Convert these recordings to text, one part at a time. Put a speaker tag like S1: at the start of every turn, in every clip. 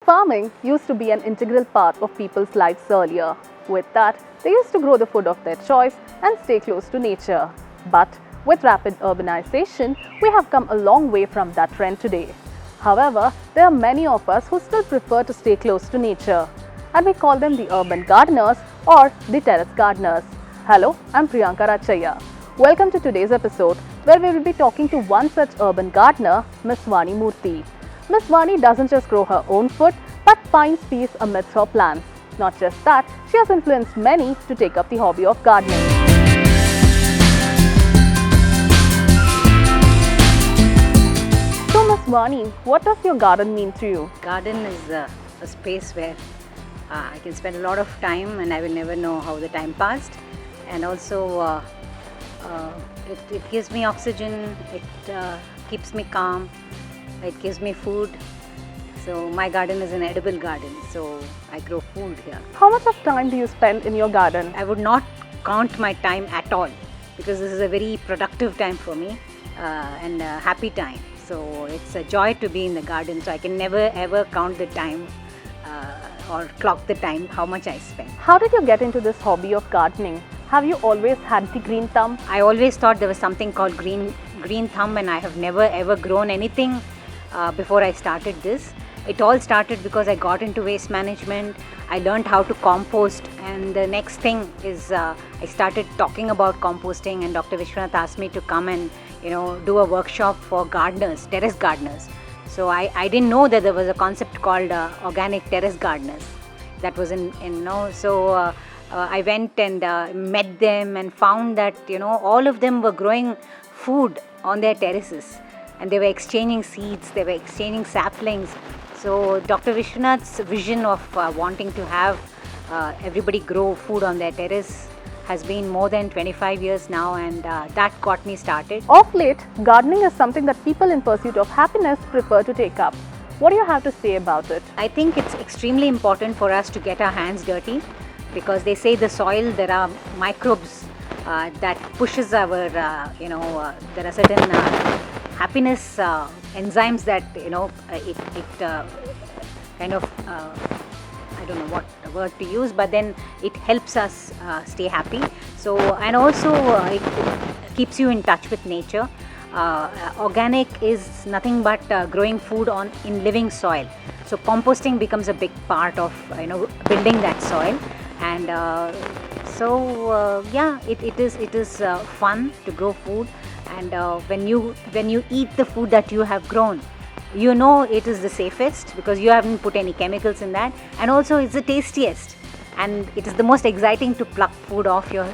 S1: Farming used to be an integral part of people's lives earlier. With that, they used to grow the food of their choice and stay close to nature. But with rapid urbanization, we have come a long way from that trend today. However, there are many of us who still prefer to stay close to nature, and we call them the urban gardeners or the terrace gardeners. Hello, I'm Priyanka Rachaya. Welcome to today's episode, where we will be talking to one such urban gardener, Miss Vani Murthy. Miss Vani doesn't just grow her own food, but finds peace amidst her plants. Not just that, she has influenced many to take up the hobby of gardening. So Miss Vani, what does your garden mean to you?
S2: Garden is a space where I can spend a lot of time and I will never know how the time passed. And also it gives me oxygen, it keeps me calm, it gives me food. So my garden is an edible garden, so I grow food here.
S1: How much of time do you spend in your garden?
S2: I would not count my time at all because this is a very productive time for me and a happy time. So it's a joy to be in the garden, so I can never ever count the time or clock the time how much I spend.
S1: How did you get into this hobby of gardening? Have you always had the green thumb?
S2: I always thought there was something called green thumb, and I have never ever grown anything before I started this. It all started because I got into waste management. I learned how to compost, and the next thing is I started talking about composting, and Dr. Vishwanath asked me to come and do a workshop for gardeners, terrace gardeners. So I didn't know that there was a concept called organic terrace gardeners. That was I went and met them and found that all of them were growing food on their terraces, and they were exchanging seeds, they were exchanging saplings. So Dr. Vishwanath's vision of wanting to have everybody grow food on their terrace has been more than 25 years now, and that got me started.
S1: Of late, gardening is something that people in pursuit of happiness prefer to take up. What do you have to say about it?
S2: I think it's extremely important for us to get our hands dirty, because they say the soil, there are microbes that pushes our, there are certain happiness enzymes that, I don't know what word to use, but then it helps us stay happy. So, and also it keeps you in touch with nature. Organic is nothing but growing food in living soil. So composting becomes a big part of building that soil. And it is fun to grow food, and when you eat the food that you have grown, it is the safest because you haven't put any chemicals in that, and also it's the tastiest, and it is the most exciting to pluck food off your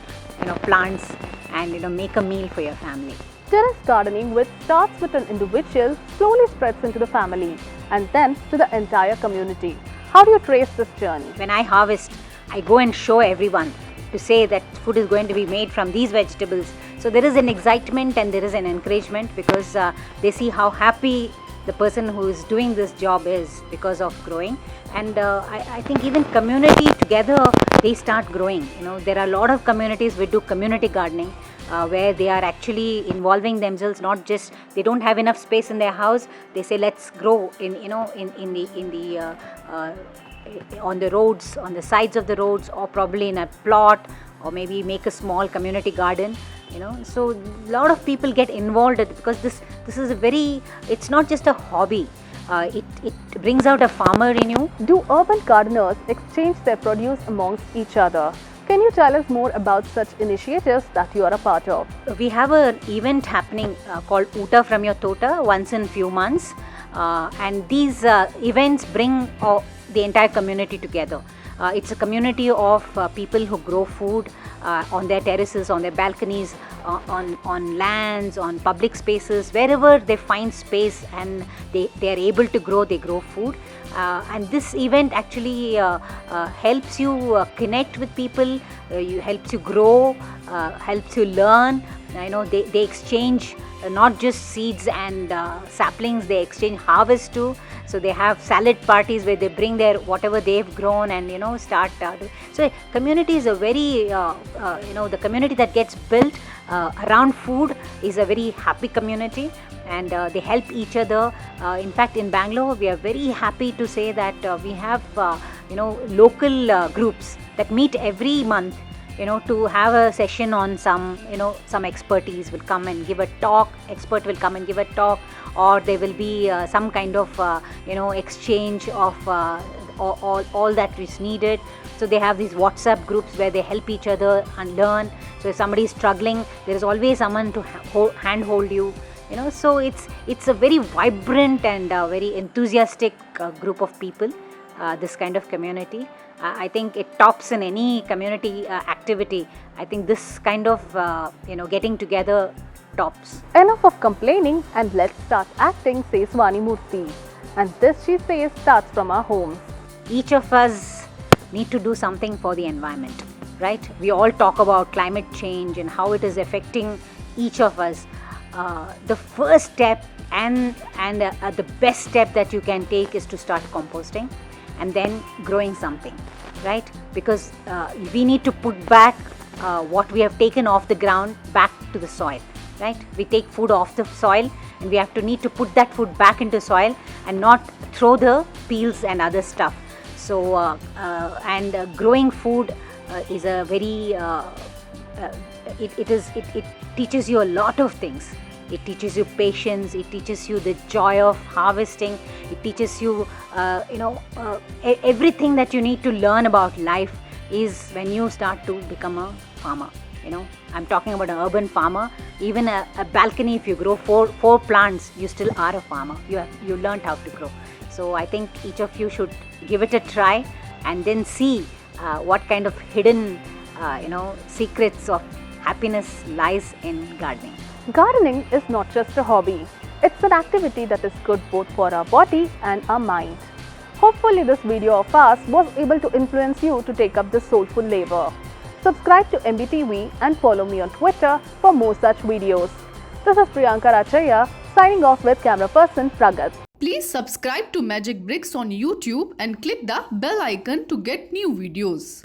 S2: plants and make a meal for your family.
S1: Terrace gardening, which starts with an individual, slowly spreads into the family and then to the entire community. How do you trace this journey?
S2: When I harvest, I go and show everyone to say that food is going to be made from these vegetables. So there is an excitement and there is an encouragement because they see how happy the person who is doing this job is because of growing. And I think even community together, they start growing. There are a lot of communities which do community gardening where they are actually involving themselves. Not just they don't have enough space in their house. They say let's grow on the roads, on the sides of the roads, or probably in a plot, or maybe make a small community garden. So a lot of people get involved because this is it's not just a hobby. It brings out a farmer in you.
S1: Do urban gardeners exchange their produce amongst each other? Can you tell us more about such initiatives that you are a part of?
S2: We have an event happening called Uta from Your Tota once in few months, and these events bring the entire community together. It's a community of people who grow food on their terraces, on their balconies, on lands, on public spaces, wherever they find space and they are able to grow, they grow food. And this event actually helps you connect with people, helps you grow, helps you learn. They exchange not just seeds and saplings, they exchange harvest too. So they have salad parties where they bring their whatever they've grown and start. So community is a very the community that gets built around food is a very happy community, and they help each other. In fact, in Bangalore, we are very happy to say that we have local groups that meet every month, to have a session on some expertise will come and give a talk, expert will come and give a talk, or there will be some kind of exchange of all that is needed. So they have these WhatsApp groups where they help each other and learn. So if somebody is struggling, there is always someone to handhold you. So it's a very vibrant and very enthusiastic group of people. This kind of community, I think it tops in any community activity. I think this kind of getting together tops.
S1: Enough of complaining and let's start acting, says Vani Murthy. And this, she says, starts from our homes.
S2: Each of us need to do something for the environment, right? We all talk about climate change and how it is affecting each of us. The first step and the best step that you can take is to start composting and then growing something, right? Because we need to put back what we have taken off the ground back to the soil, right? We take food off the soil and we need to put that food back into soil and not throw the peels and other stuff. So growing food is a very it teaches you a lot of things. It teaches you patience, it teaches you the joy of harvesting, it teaches you everything that you need to learn about life is when you start to become a farmer. I'm talking about an urban farmer. Even a balcony, if you grow four plants, you still are a farmer. You learned how to grow. So I think each of you should give it a try and then see what kind of hidden secrets of happiness lies in gardening.
S1: Gardening is not just a hobby. It's an activity that is good both for our body and our mind. Hopefully this video of ours was able to influence you to take up this soulful labor. Subscribe to MBTV and follow me on Twitter for more such videos. This is Priyanka Rachaya signing off with camera person Pragat.
S3: Please subscribe to Magic Bricks on YouTube and click the bell icon to get new videos.